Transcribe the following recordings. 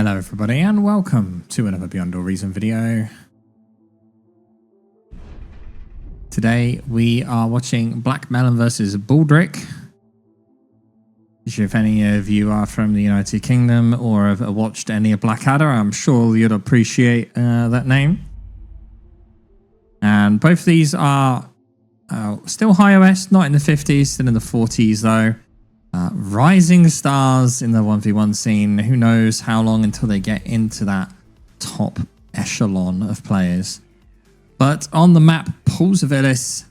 Hello everybody and welcome to another Beyond All Reason video. Today we are watching Black Melon versus Baldric. If any of you are from the United Kingdom or have watched any of Blackadder, I'm sure you'd appreciate that name. And both of these are still high OS, not in the 50s, still in the 40s though. Rising stars in the 1v1 scene. Who knows how long until they get into that top echelon of players. But on the map, Pools of Illis,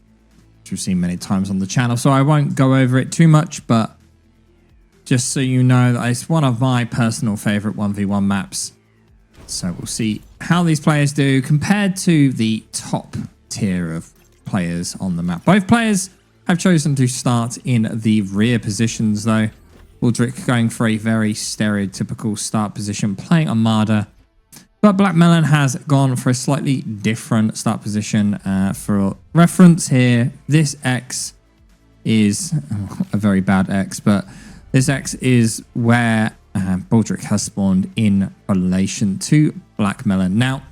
which we've seen many times on the channel, so I won't go over it too much, but just so you know that it's one of my personal favorite 1v1 maps. So we'll see how these players do compared to the top tier of players on the map. Both players have chosen to start in the rear positions though. Baldric going for a very stereotypical start position, playing Armada. But Black Melon has gone for a slightly different start position. For reference here, this X is a very bad X, but this X is where Baldric has spawned in relation to Black Melon. Now,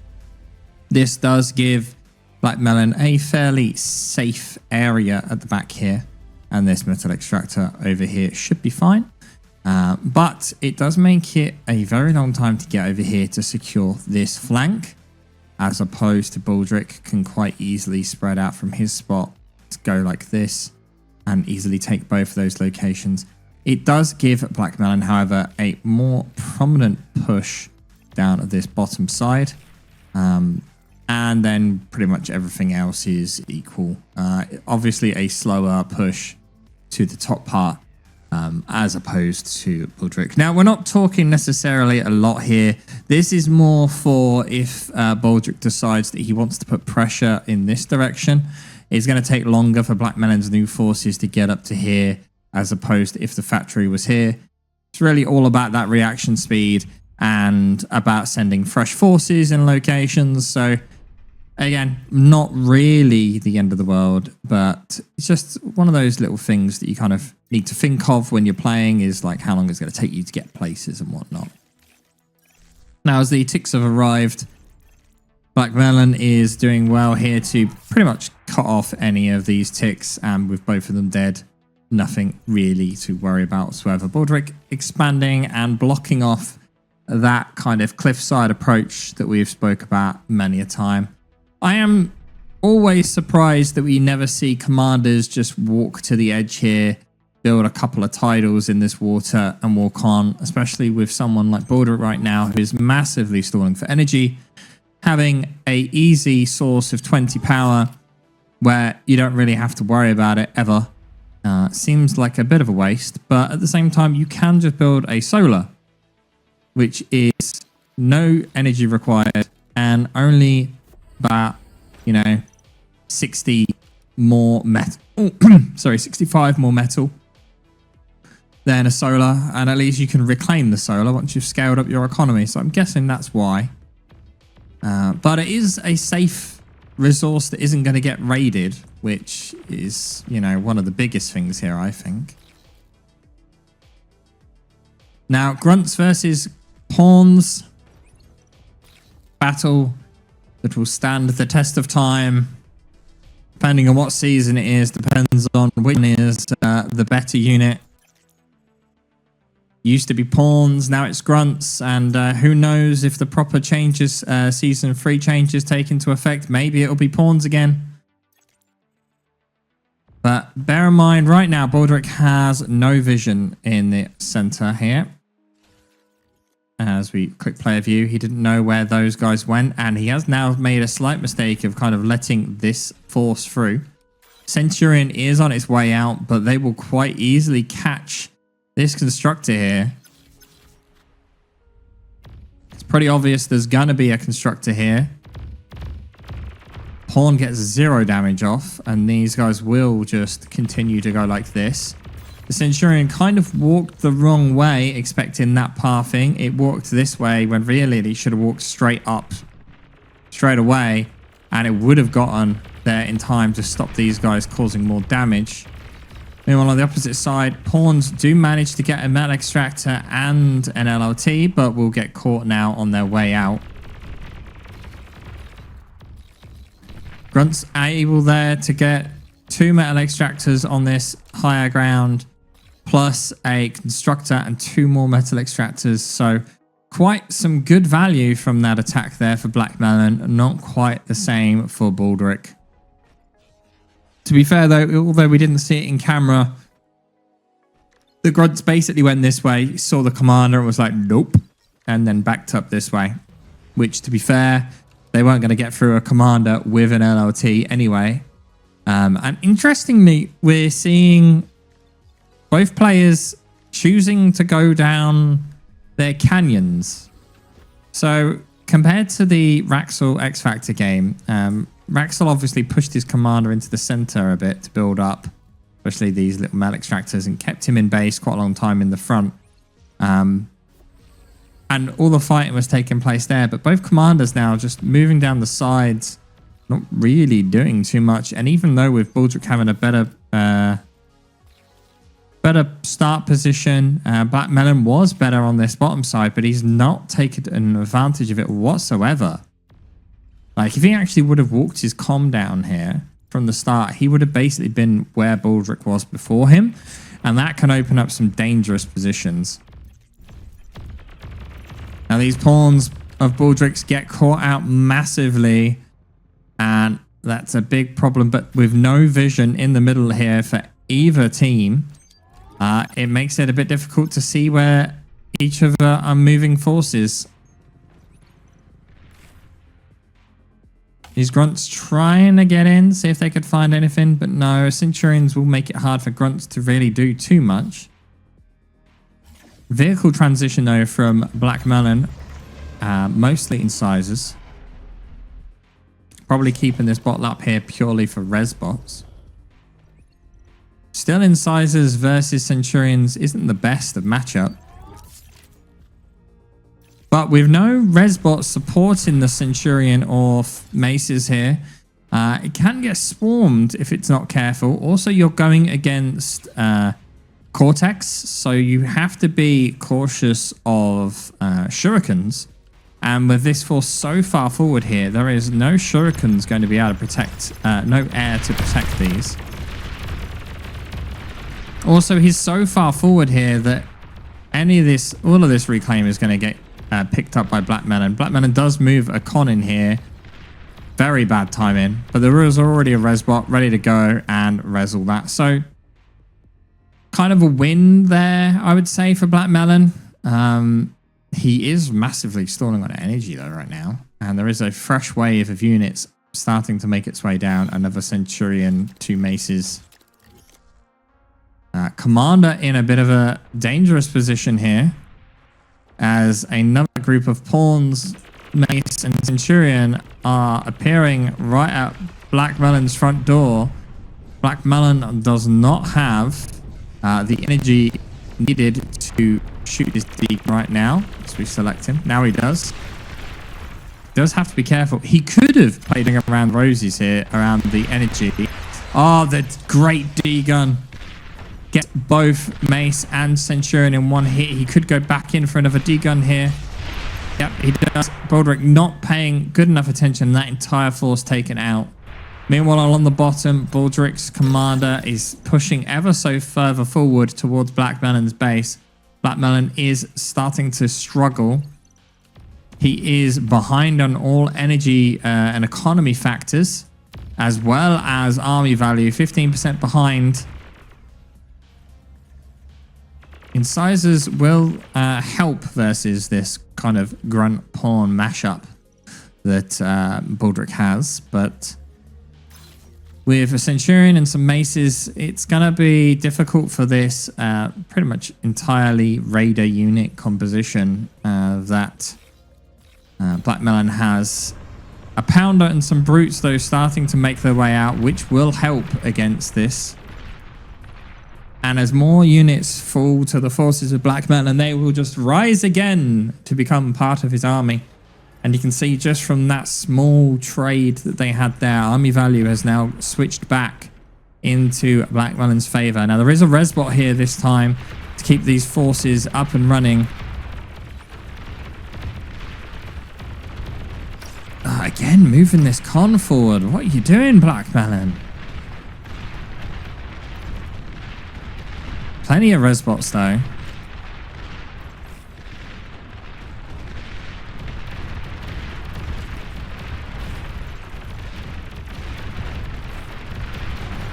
this does give Black Melon a fairly safe area at the back here, and this metal extractor over here should be fine. But it does make it a very long time to get over here to secure this flank, as opposed to Baldric can quite easily spread out from his spot to go like this and easily take both of those locations. It does give Black Melon, however, a more prominent push down at this bottom side. And then pretty much everything else is equal. Obviously a slower push to the top part as opposed to Baldric. Now, we're not talking necessarily a lot here. This is more for if Baldric decides that he wants to put pressure in this direction. It's going to take longer for Black Melon's new forces to get up to here as opposed to if the factory was here. It's really all about that reaction speed and about sending fresh forces in locations. So again, not really the end of the world, but it's just one of those little things that you kind of need to think of when you're playing, is like how long it's going to take you to get places and whatnot. Now, as the ticks have arrived, Black Melon is doing well here to pretty much cut off any of these ticks, and with both of them dead, nothing really to worry about whatsoever. Baldric expanding and blocking off that kind of cliffside approach that we've spoke about many a time. I am always surprised that we never see commanders just walk to the edge here, build a couple of tidals in this water and walk on, especially with someone like Baldric right now who is massively stalling for energy. Having a easy source of 20 power where you don't really have to worry about it ever seems like a bit of a waste, but at the same time you can just build a solar, which is no energy required and only about, 60 more metal. Sorry, 65 more metal than a solar, and at least you can reclaim the solar once you've scaled up your economy. So I'm guessing that's why. But it is a safe resource that isn't going to get raided, which is, one of the biggest things here, I think. Now, grunts versus pawns. Battle that will stand the test of time. Depending on what season it is, depends on which one is the better unit. Used to be pawns, now it's grunts, and who knows if the proper changes, season 3 changes take into effect, maybe it'll be pawns again. But bear in mind, right now, Baldric has no vision in the center here. As we click player view, he didn't know where those guys went, and he has now made a slight mistake of kind of letting this force through. Centurion is on its way out, but they will quite easily catch this constructor here. It's pretty obvious there's going to be a constructor here. Pawn gets 0 damage off, and these guys will just continue to go like this. The Centurion kind of walked the wrong way, expecting that pathing. It walked this way when really it should have walked straight up, straight away, and it would have gotten there in time to stop these guys causing more damage. Meanwhile, on the opposite side, pawns do manage to get a metal extractor and an LLT, but will get caught now on their way out. Grunts able there to get 2 metal extractors on this higher ground, plus a constructor and 2 more metal extractors. So quite some good value from that attack there for Black Melon. Not quite the same for Baldric. To be fair though, although we didn't see it in camera, the Grunts basically went this way, saw the commander and was like, nope, and then backed up this way. Which, to be fair, they weren't going to get through a commander with an LLT anyway. And interestingly, we're seeing both players choosing to go down their canyons. So compared to the Raxel X Factor game, Raxel obviously pushed his commander into the center a bit to build up, especially these little metal extractors, and kept him in base quite a long time in the front. And all the fighting was taking place there, but both commanders now just moving down the sides, not really doing too much. And even though with Baldric having a better start position, Black Melon was better on this bottom side, but he's not taken an advantage of it whatsoever. Like, if he actually would have walked his comm down here from the start, he would have basically been where Baldric was before him, and that can open up some dangerous positions. Now, these pawns of Baldric's get caught out massively, and that's a big problem, but with no vision in the middle here for either team, it makes it a bit difficult to see where each of are moving forces. These Grunts trying to get in, see if they could find anything, but no, Centurions will make it hard for Grunts to really do too much. Vehicle transition though from Black Melon, mostly incisors. Probably keeping this bottle up here purely for res bots. Still incisors versus Centurions isn't the best of matchup. But with no res bots supporting the Centurion or maces here, it can get swarmed if it's not careful. Also, you're going against Cortex, so you have to be cautious of shurikens. And with this force so far forward here, there is no shurikens going to be able to protect, no air to protect these. Also, he's so far forward here that all of this reclaim is going to get picked up by Black Melon. Black Melon does move a con in here. Very bad timing, but there is already a res bot ready to go and res all that. So kind of a win there, I would say, for Black Melon. He is massively stalling on energy though right now, and there is a fresh wave of units starting to make its way down. Another Centurion, 2 maces. Commander in a bit of a dangerous position here, as another group of pawns, mace and Centurion are appearing right at Black Melon's front door. Black Melon does not have the energy needed to shoot his deep right now, as we select him. Now he does. Does have to be careful. He could have played around roses here, around the energy. Oh, the great D-gun. Gets both mace and Centurion in one hit. He could go back in for another D-gun here. Yep, he does. Baldric not paying good enough attention. That entire force taken out. Meanwhile, on the bottom, Baldric's commander is pushing ever so further forward towards Black Melon's base. Black Melon is starting to struggle. He is behind on all energy and economy factors, as well as army value, 15% behind. Incisors will help versus this kind of grunt pawn mashup that Baldric has, but with a Centurion and some maces, it's going to be difficult for this pretty much entirely raider unit composition that Black Melon has. A pounder and some brutes, though, starting to make their way out, which will help against this. And as more units fall to the forces of Black Melon, they will just rise again to become part of his army. And you can see just from that small trade that they had there, army value has now switched back into Black Melon's favor. Now, there is a resbot here this time to keep these forces up and running. Again, moving this con forward. What are you doing, Black Melon? Plenty of resbots, though.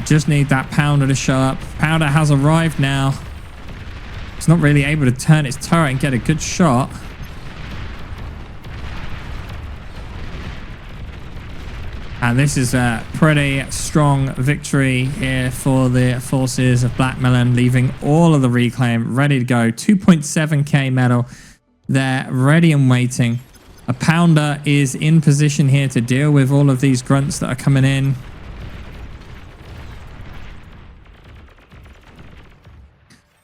Just need that Pounder to show up. Pounder has arrived now. It's not really able to turn its turret and get a good shot. And this is a pretty strong victory here for the forces of Black Melon, leaving all of the Reclaim ready to go. 2.7k medal. They're ready and waiting. A Pounder is in position here to deal with all of these grunts that are coming in.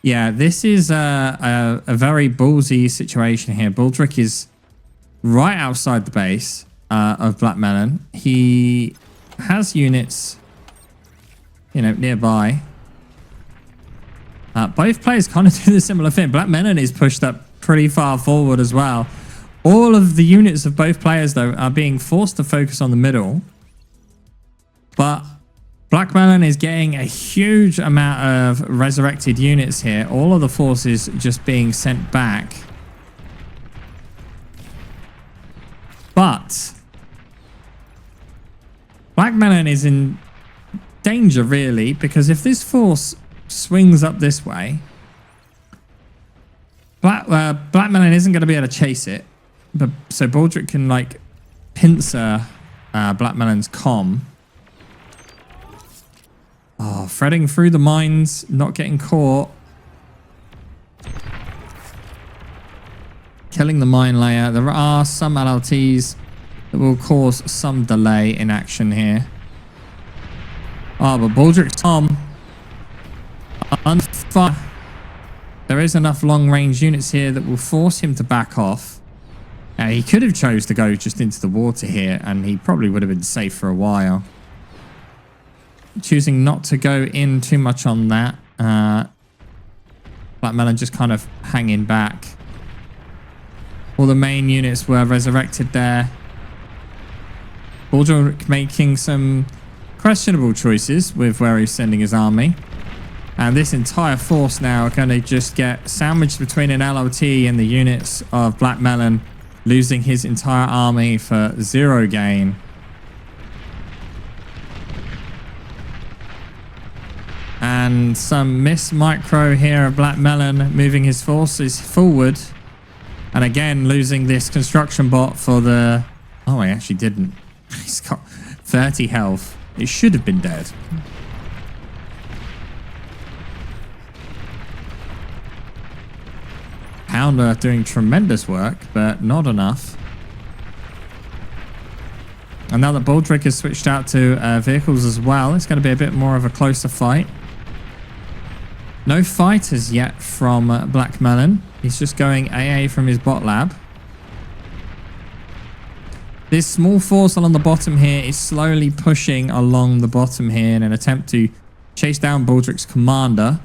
Yeah, this is a very ballsy situation here. Baldric is right outside the base of Black Melon. He has units, you know, nearby. Both players kind of do the similar thing. Black Melon is pushed up pretty far forward as well. All of the units of both players, though, are being forced to focus on the middle. But Black Melon is getting a huge amount of resurrected units here. All of the forces just being sent back. But Black Melon is in danger, really, because if this force swings up this way, Black Melon isn't going to be able to chase it. But so Baldric can, like, pincer Black Melon's comm. Oh, threading through the mines, not getting caught. Killing the mine layer. There are some LLTs that will cause some delay in action here. Oh, but Baldric's Tom on fire. There is enough long-range units here that will force him to back off. He could have chose to go just into the water here, and he probably would have been safe for a while. Choosing not to go in too much on that. Black Melon just kind of hanging back. All the main units were resurrected there. Baldric making some questionable choices with where he's sending his army. And this entire force now are going to just get sandwiched between an LOT and the units of Black Melon, losing his entire army for 0 gain. And some miss micro here of Black Melon moving his forces forward. And again, losing this construction bot for the... Oh, he actually didn't. He's got 30 health. It should have been dead. Pounder doing tremendous work, but not enough. And now that Baldric has switched out to vehicles as well, it's going to be a bit more of a closer fight. No fighters yet from Black Melon. He's just going AA from his bot lab. This small force along the bottom here is slowly pushing along the bottom here in an attempt to chase down Baldric's commander.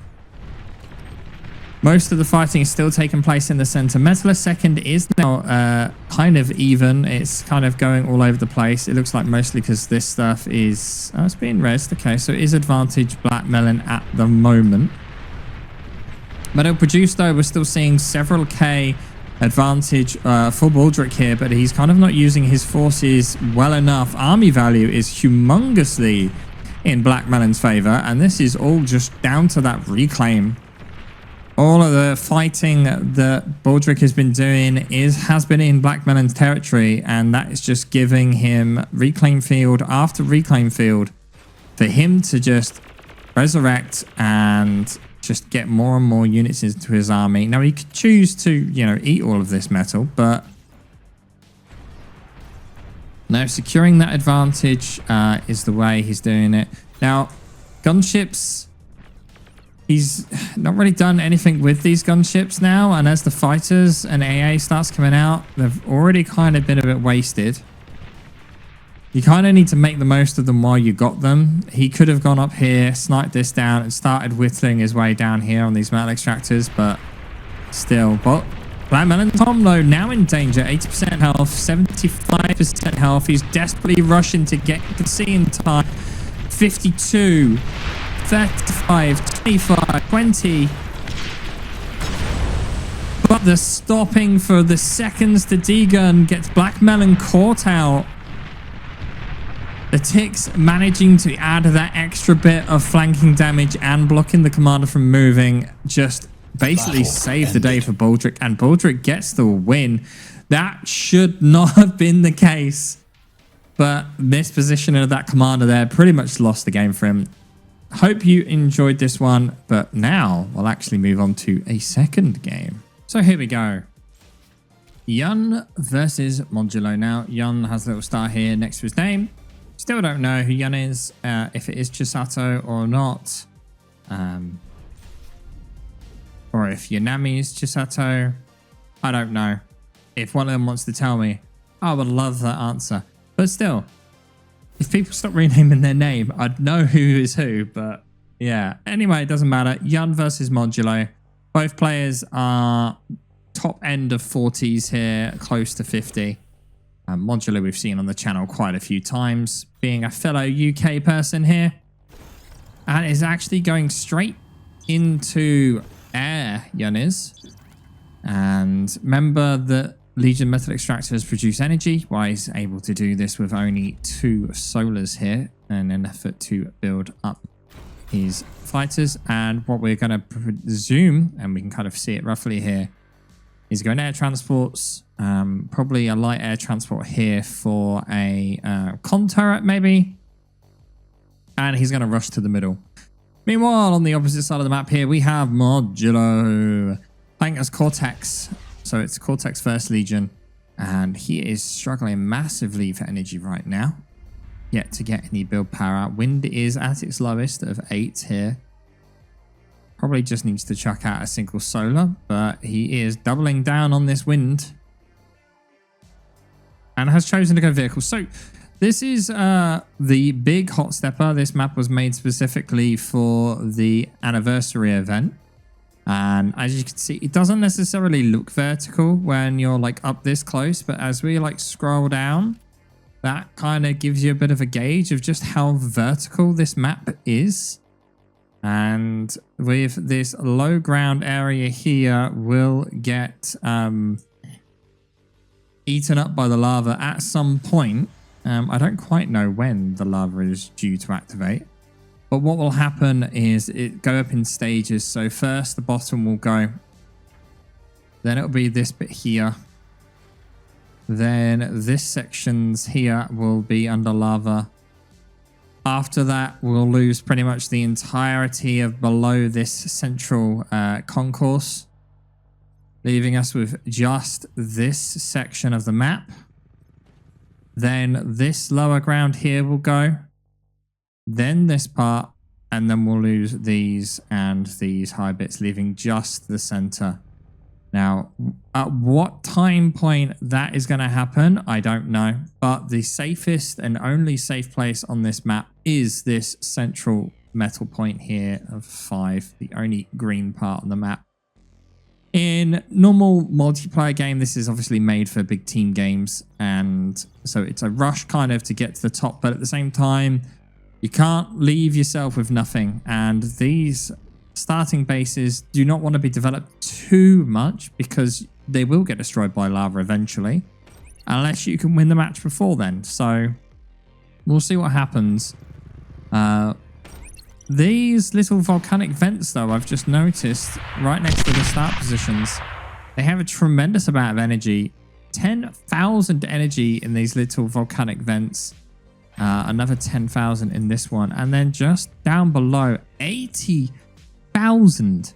Most of the fighting is still taking place in the center. Metalist second is now kind of even. It's kind of going all over the place. It looks like mostly because this stuff is... Oh, it's being rezzed. Okay, so it is advantage Black Melon at the moment. Metal produced, though, we're still seeing several K advantage for Baldric here, but he's kind of not using his forces well enough. Army value is humongously in Black Melon's favor, and this is all just down to that reclaim. All of the fighting that Baldric has been doing has been in Black Melon's territory, and that is just giving him reclaim field after reclaim field for him to just resurrect and just get more and more units into his army. Now, he could choose to, you know, eat all of this metal, but no, securing that advantage is the way he's doing it. Now, gunships, he's not really done anything with these gunships now, and as the fighters and AA starts coming out, they've already kind of been a bit wasted. You kind of need to make the most of them while you got them. He could have gone up here, sniped this down, and started whittling his way down here on these metal extractors, but still. But Black Melon Tom, though, now in danger. 80% health, 75% health. He's desperately rushing to get to see in time. 52, 35, 25, 20. But the stopping for the seconds to D-gun gets Black Melon caught out. The ticks managing to add that extra bit of flanking damage and blocking the commander from moving just basically saved the day for Baldric, and Baldric gets the win. That should not have been the case, but mispositioning of that commander there pretty much lost the game for him. Hope you enjoyed this one, but now we'll actually move on to a second game. So here we go. Yun versus Mongulo. Now, Yun has a little star here next to his name. Still don't know who Yun is, if it is Chisato or not. Or if Yanami is Chisato. I don't know. If one of them wants to tell me, I would love that answer. But still, if people stop renaming their name, I'd know who is who. But yeah, anyway, it doesn't matter. Yun versus Mongulo. Both players are top end of 40s here, close to 50. Mongulo we've seen on the channel quite a few times, being a fellow UK person here, and is actually going straight into air, Yun is. And remember that Legion metal extractors produce energy. Why he's able to do this with only 2 solars here in an effort to build up his fighters. And what we're going to presume, and we can kind of see it roughly here, is going air transports, probably a light air transport here for a con turret maybe, and he's going to rush to the middle. Meanwhile, on the opposite side of the map here, we have Mongulo playing as Cortex, so it's Cortex First Legion, and he is struggling massively for energy right now, yet to get any build power out. Wind is at its lowest of 8 here. Probably just needs to chuck out a single solar, but he is doubling down on this wind and has chosen to go vehicle. So this is the big hot stepper. This map was made specifically for the anniversary event. And as you can see, it doesn't necessarily look vertical when you're like up this close, but as we like scroll down, that kind of gives you a bit of a gauge of just how vertical this map is. And with this low ground area here, will get eaten up by the lava at some point. I don't quite know when the lava is due to activate. But what will happen is it go up in stages. So first the bottom will go. Then it'll be this bit here. Then this sections here will be under lava. After that, we'll lose pretty much the entirety of below this central concourse, leaving us with just this section of the map. Then this lower ground here will go. Then this part, and then we'll lose these and these high bits, leaving just the center. Now, at what time point that is going to happen, I don't know. But the safest and only safe place on this map is this central metal point here of 5, the only green part on the map. In normal multiplayer game, this is obviously made for big team games. And so it's a rush kind of to get to the top. But at the same time, you can't leave yourself with nothing. And these starting bases do not want to be developed too much because they will get destroyed by lava eventually, unless you can win the match before then. So we'll see what happens. These little volcanic vents, though, I've just noticed right next to the start positions, they have a tremendous amount of energy. 10,000 energy in these little volcanic vents. Another 10,000 in this one. And then just down below, 80,000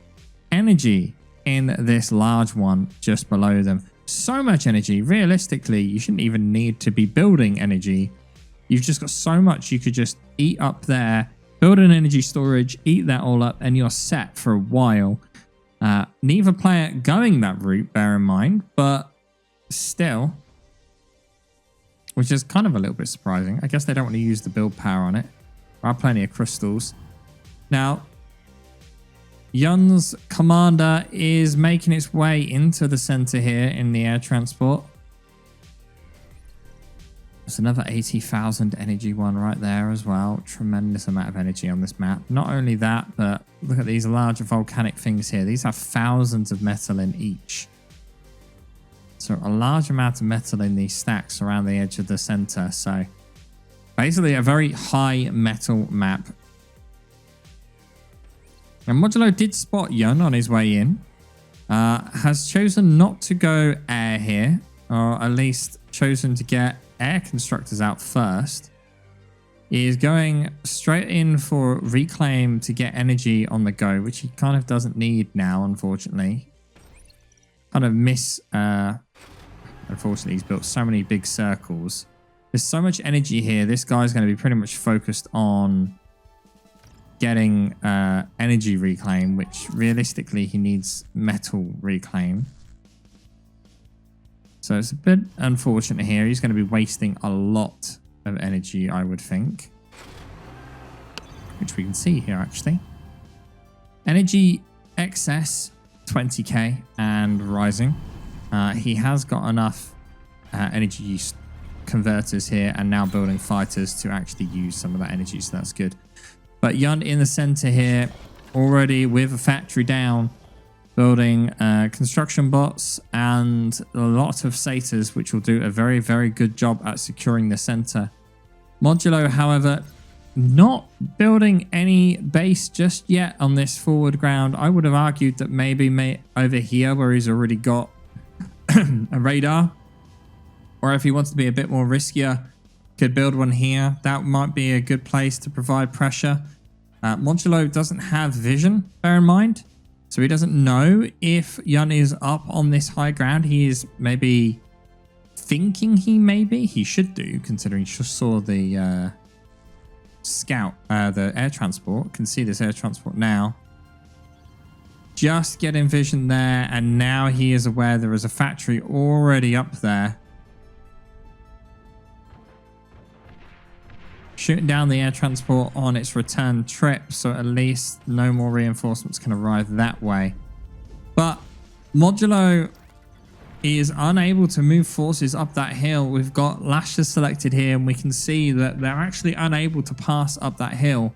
energy in this large one just below them. So much energy. Realistically, you shouldn't even need to be building energy. You've just got so much you could just eat up there, build an energy storage, eat that all up, and you're set for a while. Neither player going that route, bear in mind, but still, which is kind of a little bit surprising. I guess they don't want to use the build power on it. There are plenty of crystals. Now, Yun's commander is making its way into the center here in the air transport. There's another 80,000 energy one right there as well. Tremendous amount of energy on this map. Not only that, but look at these larger volcanic things here. These have thousands of metal in each. So a large amount of metal in these stacks around the edge of the center. So basically a very high metal map. And Mongulo did spot Yun on his way in. Has chosen not to go air here, or at least chosen to get air constructors out first. He is going straight in for Reclaim to get energy on the go, which he kind of doesn't need now, unfortunately. Kind of unfortunately, he's built so many big circles. There's so much energy here. This guy's going to be pretty much focused on getting energy reclaim, which realistically he needs metal reclaim. So it's a bit unfortunate here. He's going to be wasting a lot of energy, I would think. Which we can see here, actually. Energy excess, 20k and rising. He has got enough energy use converters here and now building fighters to actually use some of that energy, so that's good. But Yun in the center here, already with a factory down, building construction bots and a lot of satyrs, which will do a very, very good job at securing the center. Mongulo, however, not building any base just yet on this forward ground. I would have argued that maybe over here where he's already got a radar, or if he wants to be a bit more riskier, could build one here. That might be a good place to provide pressure. Mongulo doesn't have vision, bear in mind. So he doesn't know if Yun is up on this high ground. He is maybe thinking he should do, considering he just saw the scout, the air transport. Can see this air transport now. Just getting vision there, and now he is aware there is a factory already up there. Shooting down the air transport on its return trip, so at least no more reinforcements can arrive that way. But Mongulo is unable to move forces up that hill. We've got lashes selected here, and we can see that they're actually unable to pass up that hill,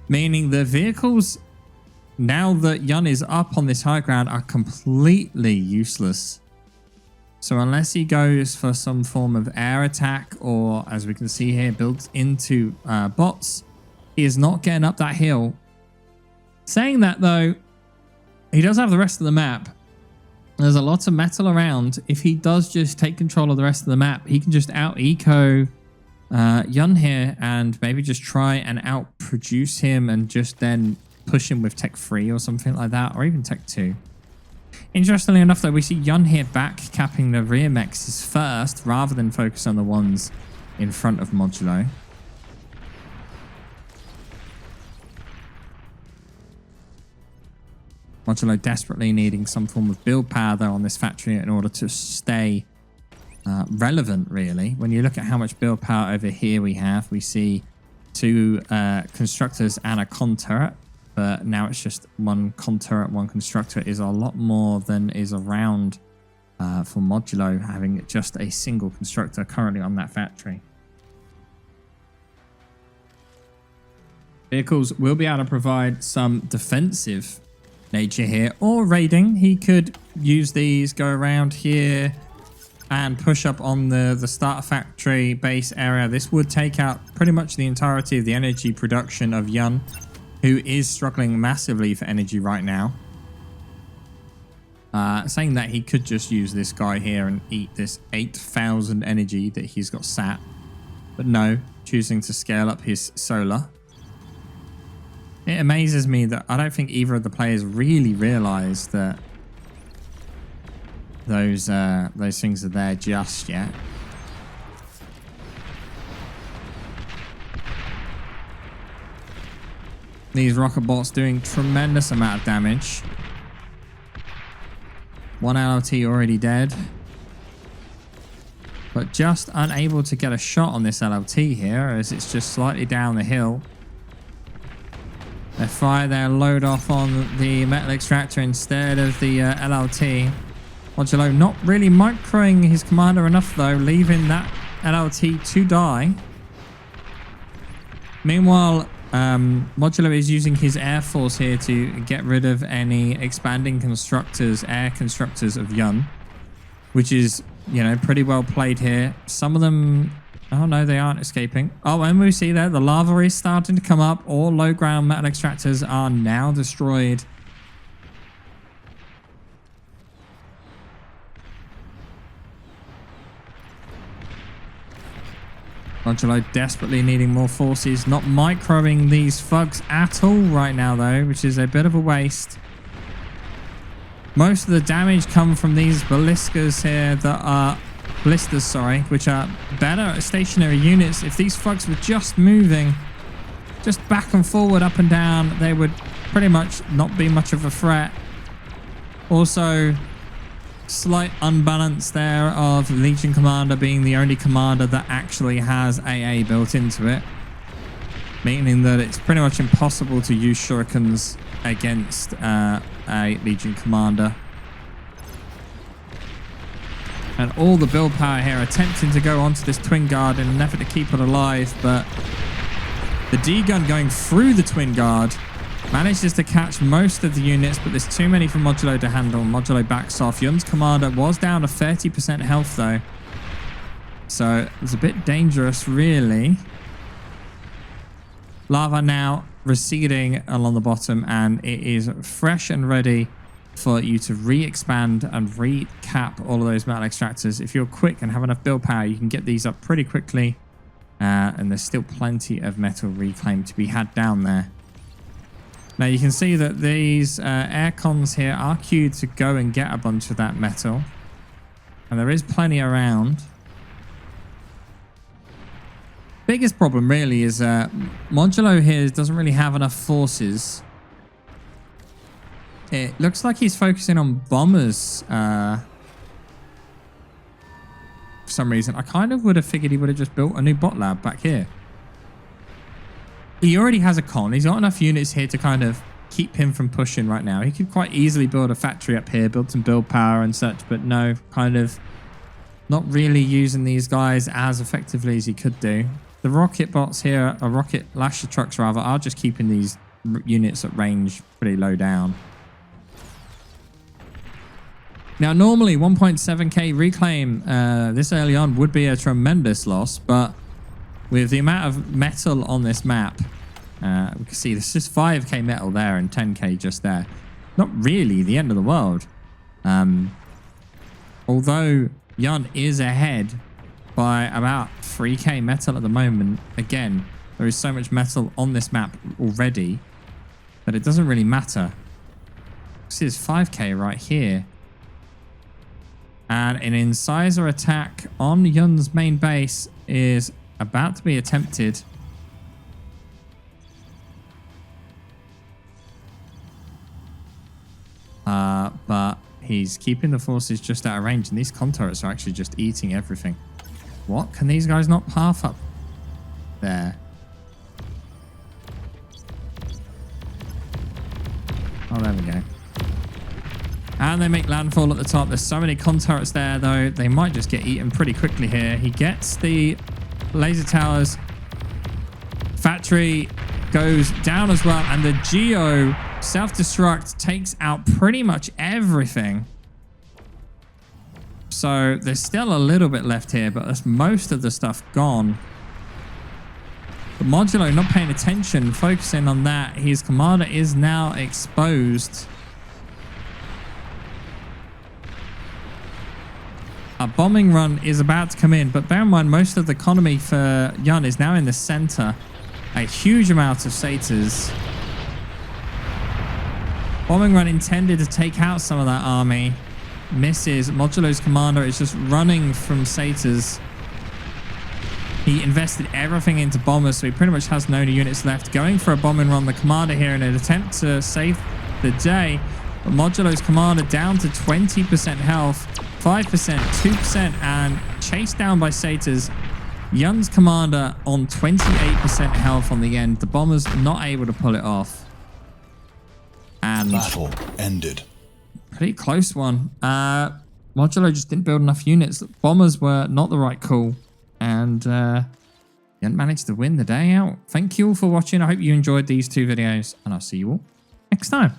meaning the vehicles, now that Yun is up on this high ground, are completely useless. So unless he goes for some form of air attack, or as we can see here, built into bots, he is not getting up that hill. Saying that though, he does have the rest of the map. There's a lot of metal around. If he does just take control of the rest of the map, he can just out-eco Yun here and maybe just try and out-produce him and just then push him with Tech 3 or something like that, or even Tech 2. Interestingly enough, though, we see Yun here back capping the rear mechs first rather than focus on the ones in front of Mongulo. Mongulo desperately needing some form of build power, though, on this factory in order to stay relevant, really. When you look at how much build power over here we see 2 constructors and a con turret. But now it's just 1 con turret, 1 constructor is a lot more than is around for Mongulo, having just a single constructor currently on that factory. Vehicles will be able to provide some defensive nature here, or raiding. He could use these, go around here and push up on the starter factory base area. This would take out pretty much the entirety of the energy production of Yun, who is struggling massively for energy right now. Saying that, he could just use this guy here and eat this 8,000 energy that he's got sat. But no, choosing to scale up his solar. It amazes me that I don't think either of the players really realize that those things are there just yet. These rocket bots doing tremendous amount of damage. 1 LRT already dead. but just unable to get a shot on this LLT here as it's just slightly down the hill. They fire their load off on the metal extractor instead of the LLT. Mongulo not really microing his commander enough though, leaving that LLT to die. Meanwhile, Mongulo is using his air force here to get rid of any expanding constructors, air constructors of Yun, which is, you know, pretty well played here. Some of them, oh no, they aren't escaping. Oh, and we see there the lava is starting to come up. All low ground metal extractors are now destroyed. Mongulo desperately needing more forces, not microing these thugs at all right now though, which is a bit of a waste. Most of the damage come from these ballistas here that are which are better stationary units. If these thugs were just moving, just back and forward, up and down, they would pretty much not be much of a threat. Also, slight unbalance there of Legion Commander being the only commander that actually has AA built into it, meaning that it's pretty much impossible to use shurikens against a Legion Commander. And all the build power here attempting to go onto this Twin Guard in an effort to keep it alive, but the D-gun going through the Twin Guard manages to catch most of the units, but there's too many for Mongulo to handle. Mongulo backs off. Yun's commander was down to 30% health though, so it's a bit dangerous really. Lava now receding along the bottom, and it is fresh and ready for you to re-expand and re-cap all of those metal extractors. If you're quick and have enough build power, you can get these up pretty quickly, and there's still plenty of metal reclaim to be had down there. Now you can see that these air cons here are queued to go and get a bunch of that metal, and there is plenty around. Biggest problem really is Mongulo here doesn't really have enough forces. It looks like he's focusing on bombers for some reason. I kind of would have figured he would have just built a new bot lab back here. He already has a con. He's got enough units here to kind of keep him from pushing right now. He could quite easily build a factory up here, build some build power and such, but no, kind of not really using these guys as effectively as he could do. The rocket bots here, or rocket lasher trucks rather, are just keeping these units at range pretty low down. Now, normally 1.7k reclaim this early on would be a tremendous loss, but with the amount of metal on this map, we can see this is 5k metal there and 10k just there. Not really the end of the world. Although Yun is ahead by about 3k metal at the moment. Again, there is so much metal on this map already that it doesn't really matter. This is 5k right here. And an incisor attack on Yun's main base is about to be attempted. But he's keeping the forces just out of range, and these con turrets are actually just eating everything. What? Can these guys not path up there? Oh, there we go. And they make landfall at the top. There's so many con turrets there, though. They might just get eaten pretty quickly here. He gets the laser towers. Factory goes down as well. And the Geo self-destruct takes out pretty much everything. So there's still a little bit left here, but that's most of the stuff gone. But Mongulo not paying attention, focusing on that. His commander is now exposed. A bombing run is about to come in, but bear in mind most of the economy for Yun is now in the center. A huge amount of satyrs. Bombing run intended to take out some of that army. Misses. Mongulo's commander is just running from satyrs. He invested everything into bombers, so he pretty much has no units left. Going for a bombing run, the commander here in an attempt to save the day. But Mongulo's commander down to 20% health. 5%, 2%, and chased down by Satyrs. Yun's commander on 28% health on the end. The bombers not able to pull it off. And battle ended. Pretty close one. Modulo just didn't build enough units. Bombers were not the right call. And Yun managed to win the day out. Thank you all for watching. I hope you enjoyed these two videos. And I'll see you all next time.